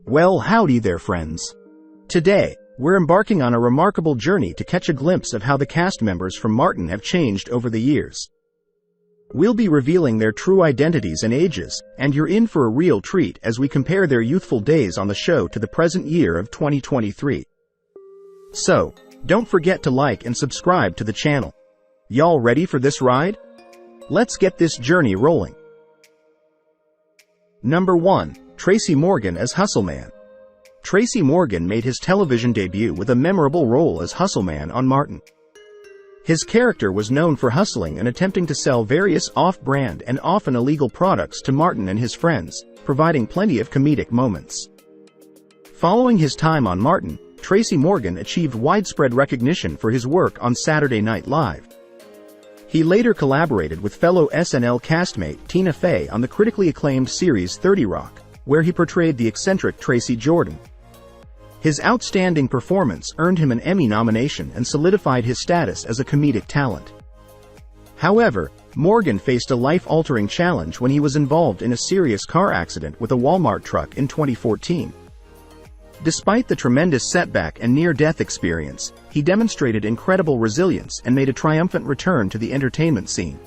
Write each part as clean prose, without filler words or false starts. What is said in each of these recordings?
Well, howdy there, friends. Today, we're embarking on a remarkable journey to catch a glimpse of how the cast members from Martin have changed over the years. We'll be revealing their true identities and ages, and you're in for a real treat as we compare their youthful days on the show to the present year of 2023. So, don't forget to like and subscribe to the channel. Y'all ready for this ride? Let's get this journey rolling. Number 1. Tracy Morgan as Hustleman. Tracy Morgan made his television debut with a memorable role as Hustleman on Martin. His character was known for hustling and attempting to sell various off-brand and often illegal products to Martin and his friends, providing plenty of comedic moments. Following his time on Martin, Tracy Morgan achieved widespread recognition for his work on Saturday Night Live. He later collaborated with fellow SNL castmate Tina Fey on the critically acclaimed series 30 Rock, where he portrayed the eccentric Tracy Jordan. His outstanding performance earned him an Emmy nomination and solidified his status as a comedic talent. However, Morgan faced a life-altering challenge when he was involved in a serious car accident with a Walmart truck in 2014. Despite the tremendous setback and near-death experience, he demonstrated incredible resilience and made a triumphant return to the entertainment scene.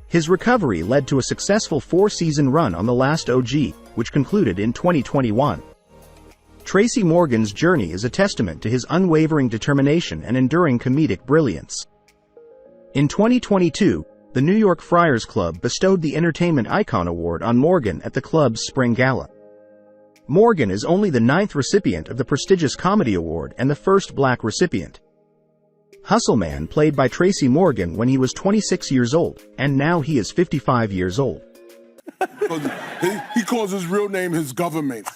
His recovery led to a successful 4-season run on The Last OG, which concluded in 2021. Tracy Morgan's journey is a testament to his unwavering determination and enduring comedic brilliance. In 2022, the New York Friars Club bestowed the Entertainment Icon Award on Morgan at the club's Spring Gala. Morgan is only the 9th recipient of the prestigious Comedy Award and the first black recipient. Hustleman played by Tracy Morgan when he was 26 years old, and now he is 55 years old. He calls his real name his government.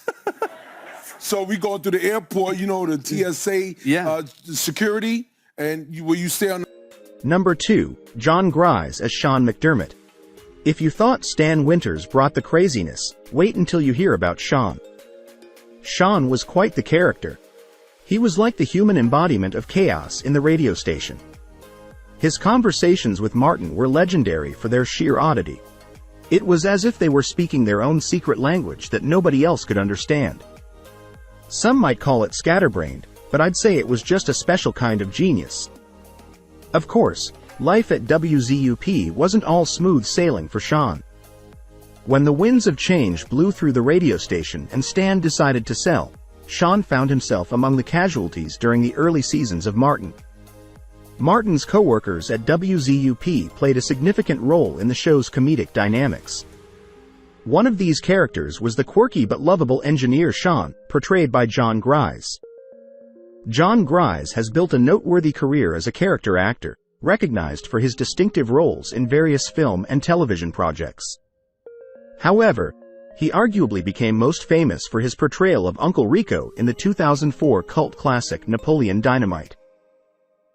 So we go through the airport, you know, the TSA security, and where you stay on. Number 2. John Grise as Sean McDermott. If you thought Stan Winters brought the craziness, wait until you hear about Sean. Sean was quite the character. He was like the human embodiment of chaos in the radio station. His conversations with Martin were legendary for their sheer oddity. It was as if they were speaking their own secret language that nobody else could understand. Some might call it scatterbrained, but I'd say it was just a special kind of genius. Of course, life at WZUP wasn't all smooth sailing for Sean. When the winds of change blew through the radio station and Stan decided to sell, Sean found himself among the casualties during the early seasons of Martin. Martin's co-workers at WZUP played a significant role in the show's comedic dynamics. One of these characters was the quirky but lovable engineer Sean, portrayed by John Grise. John Grise has built a noteworthy career as a character actor, recognized for his distinctive roles in various film and television projects. However, he arguably became most famous for his portrayal of Uncle Rico in the 2004 cult classic Napoleon Dynamite.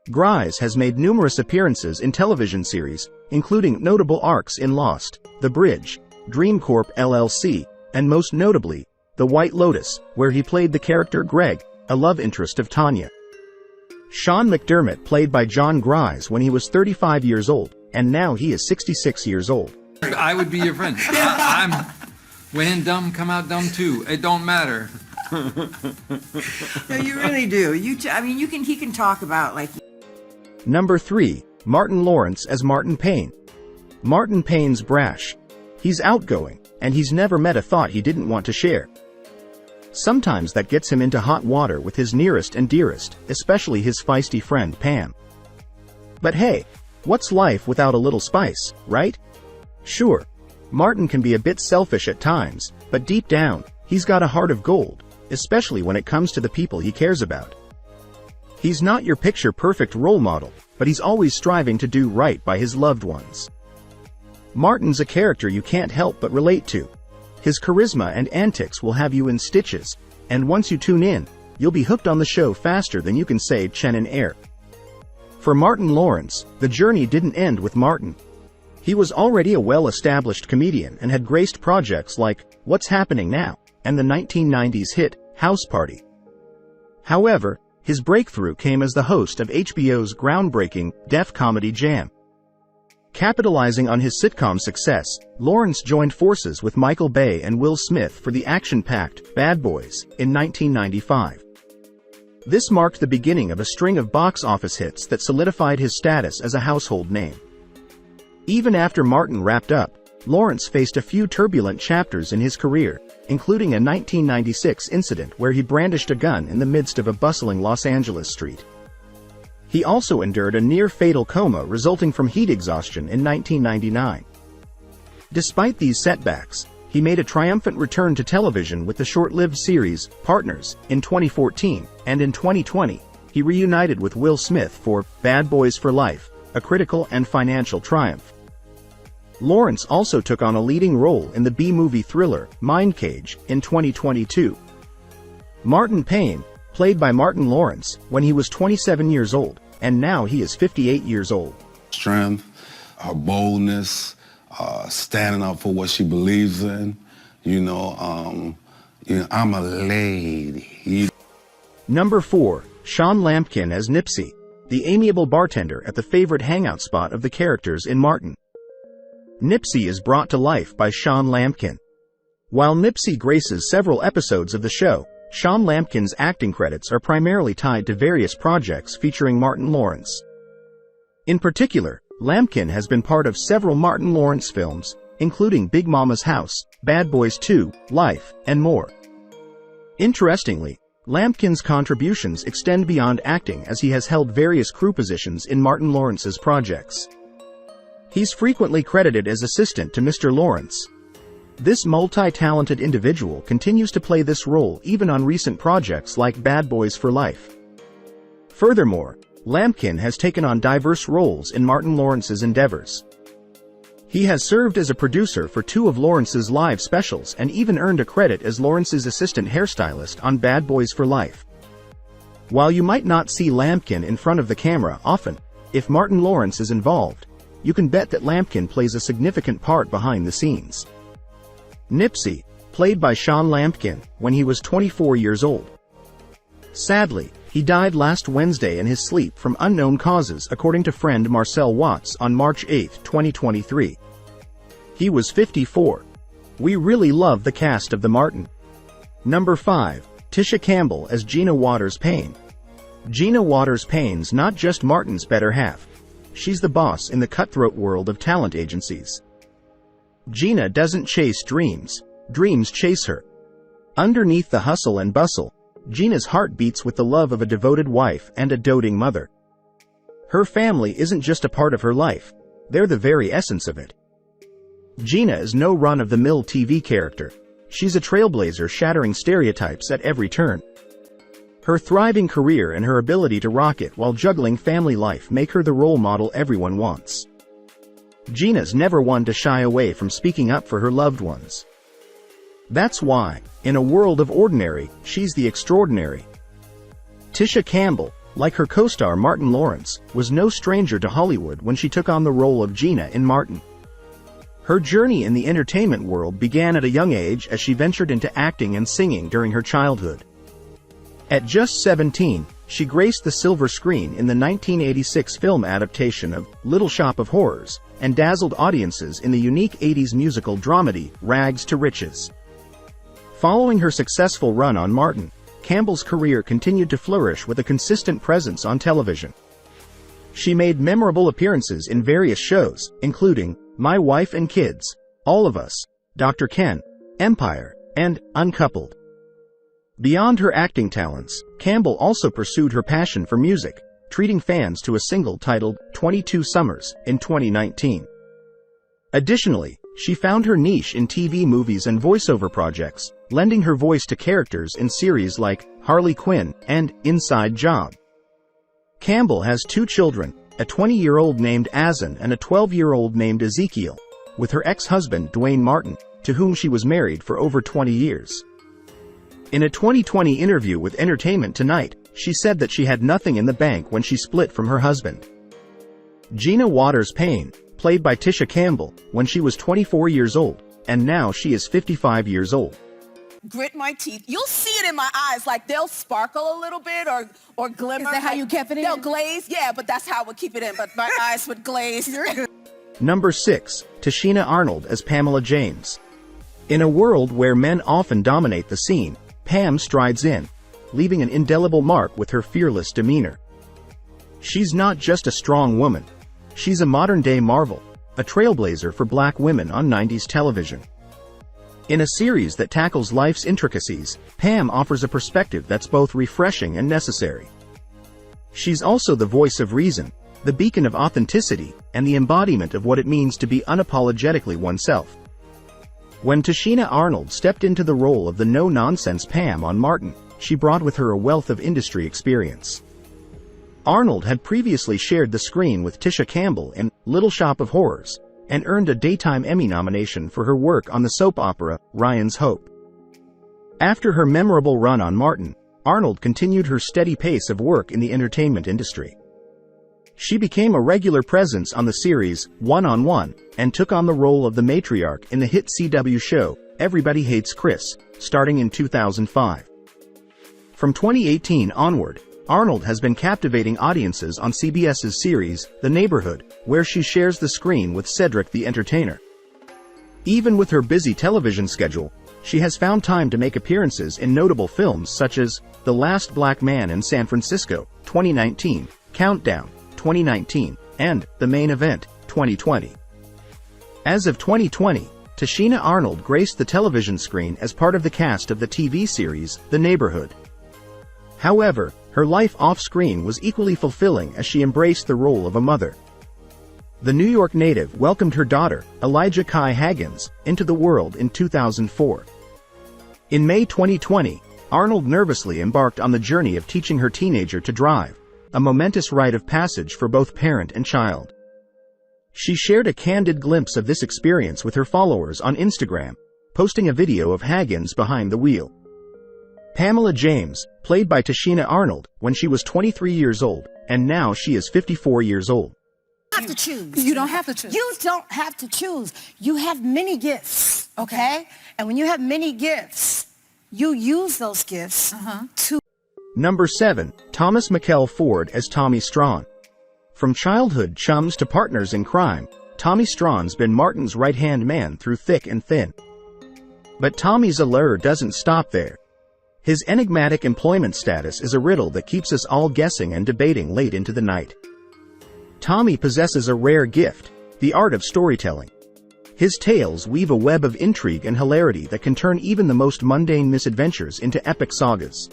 Grise has made numerous appearances in television series, including notable arcs in Lost, The Bridge, Dream Corp LLC, and most notably, The White Lotus, where he played the character Greg, a love interest of Tanya. Sean McDermott played by John Grise when he was 35 years old, and now he is 66 years old. I would be your friend. When in dumb, come out dumb too. It don't matter. No, you really do. He can talk about like. Number 3. Martin Lawrence as Martin Payne. Martin Payne's brash. He's outgoing, and he's never met a thought he didn't want to share. Sometimes that gets him into hot water with his nearest and dearest, especially his feisty friend Pam. But hey, what's life without a little spice, right? Sure, Martin can be a bit selfish at times, but deep down, he's got a heart of gold, especially when it comes to the people he cares about. He's not your picture-perfect role model, but he's always striving to do right by his loved ones. Martin's a character you can't help but relate to. His charisma and antics will have you in stitches, and once you tune in, you'll be hooked on the show faster than you can say Chen and air. For Martin Lawrence, the journey didn't end with Martin. He was already a well-established comedian and had graced projects like What's Happening Now and the 1990s hit House Party. However, his breakthrough came as the host of HBO's groundbreaking Def Comedy Jam. Capitalizing on his sitcom success, Lawrence joined forces with Michael Bay and Will Smith for the action-packed Bad Boys in 1995. This marked the beginning of a string of box office hits that solidified his status as a household name. Even after Martin wrapped up, Lawrence faced a few turbulent chapters in his career, including a 1996 incident where he brandished a gun in the midst of a bustling Los Angeles street. He also endured a near-fatal coma resulting from heat exhaustion in 1999. Despite these setbacks, he made a triumphant return to television with the short-lived series Partners in 2014, and in 2020, he reunited with Will Smith for Bad Boys for Life, a critical and financial triumph. Lawrence also took on a leading role in the B-movie thriller Mind Cage in 2022. Martin Payne, played by Martin Lawrence when he was 27 years old, and now he is 58 years old. Strength, her boldness, standing up for what she believes in. I'm a lady. Number 4, Sean Lampkin as Nipsey, the amiable bartender at the favorite hangout spot of the characters in Martin. Nipsey is brought to life by Sean Lampkin. While Nipsey graces several episodes of the show, Sean Lampkin's acting credits are primarily tied to various projects featuring Martin Lawrence. In particular, Lampkin has been part of several Martin Lawrence films, including Big Mama's House, Bad Boys 2, Life, and more. Interestingly, Lampkin's contributions extend beyond acting, as he has held various crew positions in Martin Lawrence's projects. He's frequently credited as assistant to Mr. Lawrence. This multi-talented individual continues to play this role even on recent projects like Bad Boys for Life. Furthermore, Lampkin has taken on diverse roles in Martin Lawrence's endeavors. He has served as a producer for 2 of Lawrence's live specials and even earned a credit as Lawrence's assistant hairstylist on Bad Boys for Life. While you might not see Lampkin in front of the camera often, if Martin Lawrence is involved, you can bet that Lampkin plays a significant part behind the scenes. Nipsey, played by Sean Lampkin, when he was 24 years old. Sadly, he died last Wednesday in his sleep from unknown causes, according to friend Marcel Watts on March 8, 2023. He was 54. We really love the cast of The Martin. Number 5, Tisha Campbell as Gina Waters-Payne. Gina Waters-Payne's not just Martin's better half. She's the boss in the cutthroat world of talent agencies. Gina doesn't chase dreams, dreams chase her. Underneath the hustle and bustle, Gina's heart beats with the love of a devoted wife and a doting mother. Her family isn't just a part of her life, they're the very essence of it. Gina is no run-of-the-mill TV character. She's a trailblazer shattering stereotypes at every turn. Her thriving career and her ability to rock it while juggling family life make her the role model everyone wants. Gina's never one to shy away from speaking up for her loved ones. That's why, in a world of ordinary, she's the extraordinary. Tisha Campbell, like her co-star Martin Lawrence, was no stranger to Hollywood when she took on the role of Gina in Martin. Her journey in the entertainment world began at a young age as she ventured into acting and singing during her childhood. At just 17, she graced the silver screen in the 1986 film adaptation of Little Shop of Horrors, and dazzled audiences in the unique 80s musical dramedy, Rags to Riches. Following her successful run on Martin, Campbell's career continued to flourish with a consistent presence on television. She made memorable appearances in various shows, including My Wife and Kids, All of Us, Dr. Ken, Empire, and Uncoupled. Beyond her acting talents, Campbell also pursued her passion for music, treating fans to a single titled 22 Summers in 2019. Additionally, she found her niche in TV movies and voiceover projects, lending her voice to characters in series like Harley Quinn and Inside Job. Campbell has 2 children, a 20-year-old named Azan and a 12-year-old named Ezekiel, with her ex-husband Dwayne Martin, to whom she was married for over 20 years. In a 2020 interview with Entertainment Tonight, she said that she had nothing in the bank when she split from her husband. Gina Waters-Payne, played by Tisha Campbell, when she was 24 years old, and now she is 55 years old. Grit my teeth. You'll see it in my eyes, like they'll sparkle a little bit or glimmer. Is that how you kept it in? They'll glaze, yeah, but that's how I would keep it in, but my eyes would glaze. Number 6. Tashina Arnold as Pamela James. In a world where men often dominate the scene, Pam strides in, leaving an indelible mark with her fearless demeanor. She's not just a strong woman. She's a modern-day marvel, a trailblazer for black women on 90s television. In a series that tackles life's intricacies, Pam offers a perspective that's both refreshing and necessary. She's also the voice of reason, the beacon of authenticity, and the embodiment of what it means to be unapologetically oneself. When Tashina Arnold stepped into the role of the no-nonsense Pam on Martin, she brought with her a wealth of industry experience. Arnold had previously shared the screen with Tisha Campbell in Little Shop of Horrors, and earned a Daytime Emmy nomination for her work on the soap opera Ryan's Hope. After her memorable run on Martin, Arnold continued her steady pace of work in the entertainment industry. She became a regular presence on the series One-on-One and took on the role of the matriarch in the hit CW show Everybody Hates Chris, starting in 2005. From 2018 onward, Arnold has been captivating audiences on CBS's series The Neighborhood, where she shares the screen with Cedric the Entertainer. Even with her busy television schedule, she has found time to make appearances in notable films such as The Last Black Man in San Francisco, 2019, Countdown, 2019, and The Main Event, 2020. As of 2020, Tashina Arnold graced the television screen as part of the cast of the TV series The Neighborhood. However, her life off-screen was equally fulfilling as she embraced the role of a mother. The New York native welcomed her daughter, Elijah Kai Haggins, into the world in 2004. In May 2020, Arnold nervously embarked on the journey of teaching her teenager to drive, a momentous rite of passage for both parent and child. She shared a candid glimpse of this experience with her followers on Instagram, posting a video of Haggins behind the wheel. Pamela James, played by Tashina Arnold, when she was 23 years old, and now she is 54 years old. You have to choose. You don't have to choose. You don't have to choose. You have many gifts, okay? And when you have many gifts, you use those gifts to... Number 7. Thomas Mikel Ford as Tommy Strawn. From childhood chums to partners in crime, Tommy Strawn's been Martin's right-hand man through thick and thin. But Tommy's allure doesn't stop there. His enigmatic employment status is a riddle that keeps us all guessing and debating late into the night. Tommy possesses a rare gift, the art of storytelling. His tales weave a web of intrigue and hilarity that can turn even the most mundane misadventures into epic sagas.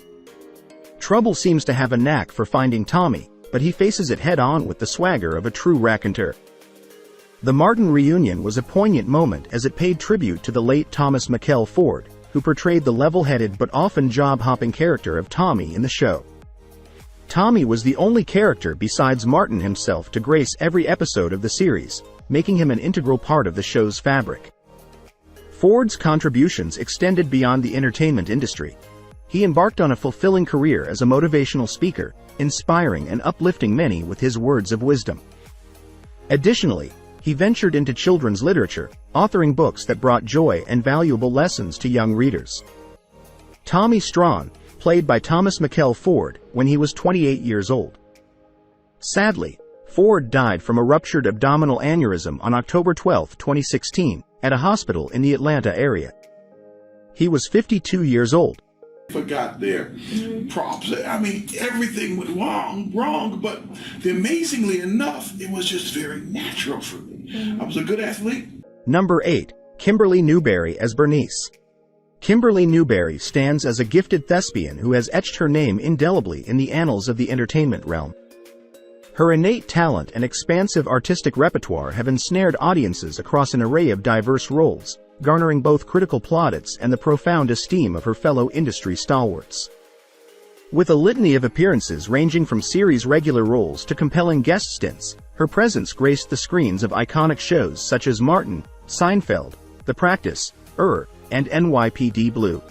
Trouble seems to have a knack for finding Tommy, but he faces it head-on with the swagger of a true raconteur. The Martin reunion was a poignant moment as it paid tribute to the late Thomas Mikel Ford, who portrayed the level-headed but often job-hopping character of Tommy in the show. Tommy was the only character besides Martin himself to grace every episode of the series, making him an integral part of the show's fabric. Ford's contributions extended beyond the entertainment industry. He embarked on a fulfilling career as a motivational speaker, inspiring and uplifting many with his words of wisdom. Additionally, he ventured into children's literature, authoring books that brought joy and valuable lessons to young readers. Tommy Strawn, played by Thomas Mikel Ford, when he was 28 years old. Sadly, Ford died from a ruptured abdominal aneurysm on October 12, 2016, at a hospital in the Atlanta area. He was 52 years old. Forgot their props. I mean, everything went wrong, but amazingly enough, it was just very natural for me. I was a good athlete. Number 8. Kimberly Newberry as Bernice. Kimberly Newberry stands as a gifted thespian who has etched her name indelibly in the annals of the entertainment realm. Her innate talent and expansive artistic repertoire have ensnared audiences across an array of diverse roles, garnering both critical plaudits and the profound esteem of her fellow industry stalwarts. With a litany of appearances ranging from series regular roles to compelling guest stints, her presence graced the screens of iconic shows such as Martin, Seinfeld, The Practice, and NYPD Blue.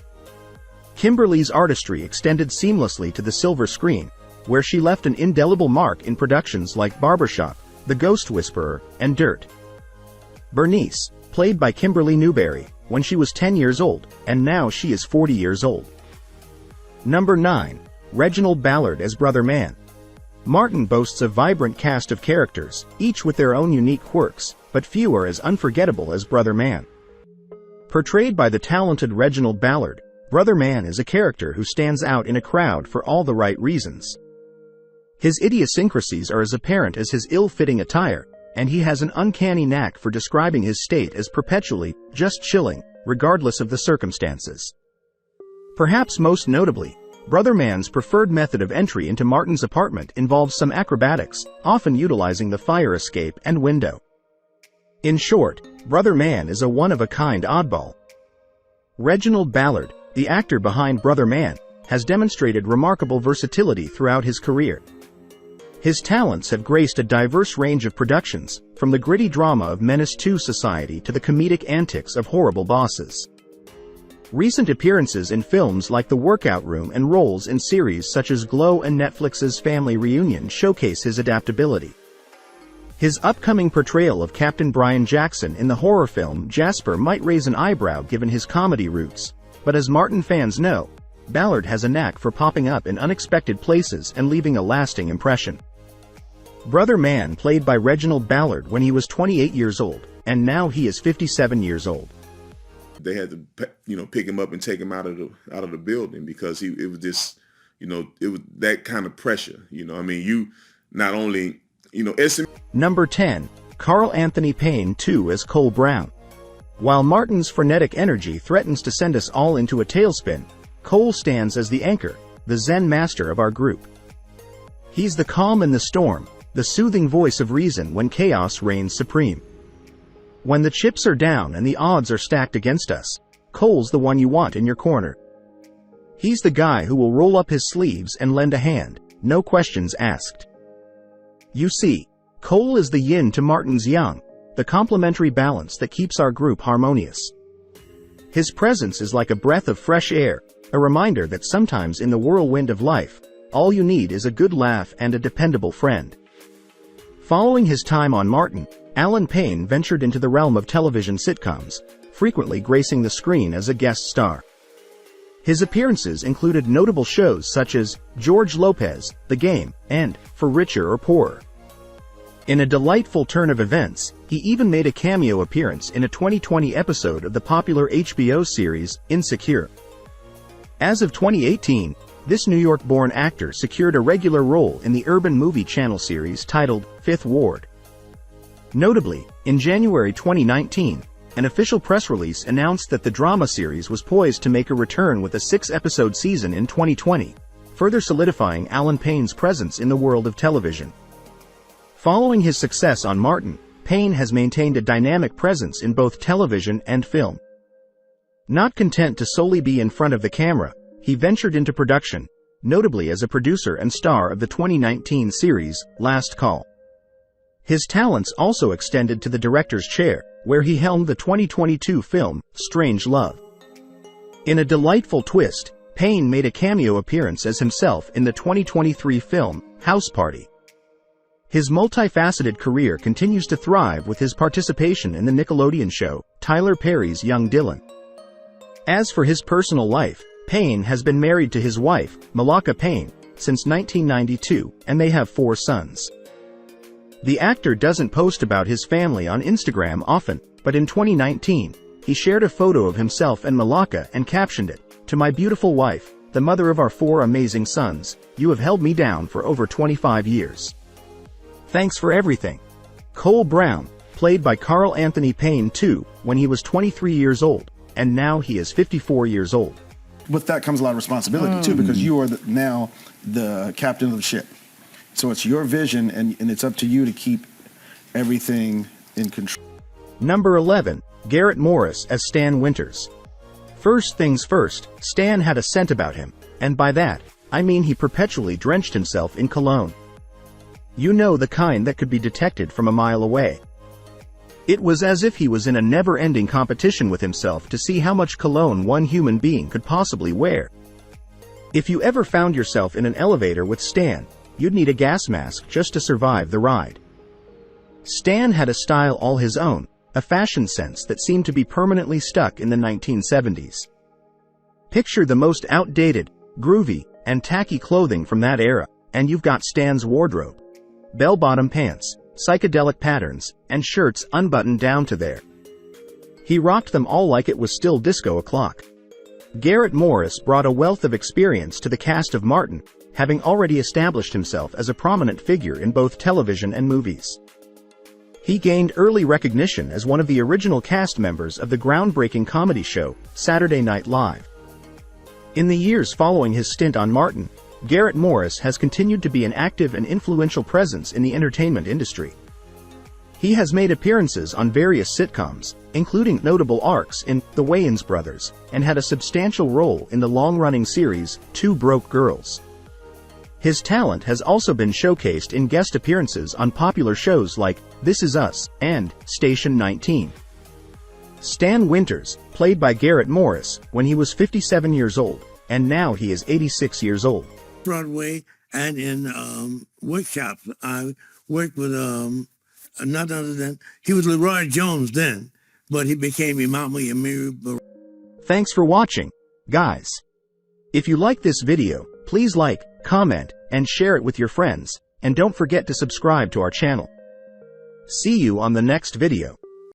Kimberly's artistry extended seamlessly to the silver screen, where she left an indelible mark in productions like Barbershop, The Ghost Whisperer, and Dirt. Bernice, played by Kimberly Newberry, when she was 10 years old, and now she is 40 years old. Number 9. Reginald Ballard as Brother Man. Martin boasts a vibrant cast of characters, each with their own unique quirks, but but few are as unforgettable as Brother Man. Portrayed by the talented Reginald Ballard, Brother Man is a character who stands out in a crowd for all the right reasons. His idiosyncrasies are as apparent as his ill-fitting attire, and he has an uncanny knack for describing his state as perpetually just chilling, regardless of the circumstances. Perhaps most notably, Brother Man's preferred method of entry into Martin's apartment involves some acrobatics, often utilizing the fire escape and window. In short, Brother Man is a one-of-a-kind oddball. Reginald Ballard, the actor behind Brother Man, has demonstrated remarkable versatility throughout his career. His talents have graced a diverse range of productions, from the gritty drama of Menace II Society to the comedic antics of Horrible Bosses. Recent appearances in films like The Workout Room and roles in series such as Glow and Netflix's Family Reunion showcase his adaptability. His upcoming portrayal of Captain Brian Jackson in the horror film Jasper might raise an eyebrow given his comedy roots, but as Martin fans know, Ballard has a knack for popping up in unexpected places and leaving a lasting impression. Brother Man played by Reginald Ballard when he was 28 years old, and now he is 57 years old. They had to, pick him up and take him out of the building because it was this, it was that kind of pressure. You not only, Number 10, Carl Anthony Payne II as Cole Brown. While Martin's frenetic energy threatens to send us all into a tailspin, Cole stands as the anchor, the Zen master of our group. He's the calm in the storm, the soothing voice of reason when chaos reigns supreme. When the chips are down and the odds are stacked against us, Cole's the one you want in your corner. He's the guy who will roll up his sleeves and lend a hand, no questions asked. You see, Cole is the yin to Martin's yang, the complementary balance that keeps our group harmonious. His presence is like a breath of fresh air, a reminder that sometimes in the whirlwind of life, all you need is a good laugh and a dependable friend. Following his time on Martin, Alan Payne ventured into the realm of television sitcoms, frequently gracing the screen as a guest star. His appearances included notable shows such as George Lopez, The Game, and For Richer or Poorer. In a delightful turn of events, he even made a cameo appearance in a 2020 episode of the popular HBO series Insecure. As of 2018, this New York-born actor secured a regular role in the urban movie channel series titled Fifth Ward. Notably, in January 2019, an official press release announced that the drama series was poised to make a return with a 6-episode season in 2020, further solidifying Alan Payne's presence in the world of television. Following his success on Martin, Payne has maintained a dynamic presence in both television and film. Not content to solely be in front of the camera, he ventured into production, notably as a producer and star of the 2019 series Last Call. His talents also extended to the director's chair, where he helmed the 2022 film Strange Love. In a delightful twist, Payne made a cameo appearance as himself in the 2023 film House Party. His multifaceted career continues to thrive with his participation in the Nickelodeon show Tyler Perry's Young Dylan. As for his personal life, Payne has been married to his wife, Malaka Payne, since 1992, and they have 4 sons. The actor doesn't post about his family on Instagram often, but in 2019, he shared a photo of himself and Malaka and captioned it, "To my beautiful wife, the mother of our 4 amazing sons, you have held me down for over 25 years. Thanks for everything." Cole Brown, played by Carl Anthony Payne II when he was 23 years old, and now he is 54 years old. With that comes a lot of responsibility too, because you are now the captain of the ship. So it's your vision, and it's up to you to keep everything in control. Number 11, Garrett Morris as Stan Winters. First things first, Stan had a scent about him, and by that, I mean he perpetually drenched himself in cologne. You know, the kind that could be detected from a mile away. It was as if he was in a never-ending competition with himself to see how much cologne one human being could possibly wear. If you ever found yourself in an elevator with Stan, you'd need a gas mask just to survive the ride. Stan had a style all his own, a fashion sense that seemed to be permanently stuck in the 1970s. Picture the most outdated, groovy, and tacky clothing from that era, and you've got Stan's wardrobe. Bell-bottom pants, psychedelic patterns, and shirts unbuttoned down to there. He rocked them all like it was still disco o'clock. Garrett Morris brought a wealth of experience to the cast of Martin, having already established himself as a prominent figure in both television and movies. He gained early recognition as one of the original cast members of the groundbreaking comedy show, Saturday Night Live. In the years following his stint on Martin, Garrett Morris has continued to be an active and influential presence in the entertainment industry. He has made appearances on various sitcoms, including notable arcs in The Wayans Brothers, and had a substantial role in the long-running series Two Broke Girls. His talent has also been showcased in guest appearances on popular shows like This Is Us and Station 19. Stan Winters, played by Garrett Morris when he was 57 years old, and now he is 86 years old. Broadway and in workshops. I worked with none other than, he was Leroy Jones then, but he became Imam Yamir. Thanks for watching, guys. If you like this video, please like, comment, and share it with your friends, and don't forget to subscribe to our channel. See you on the next video.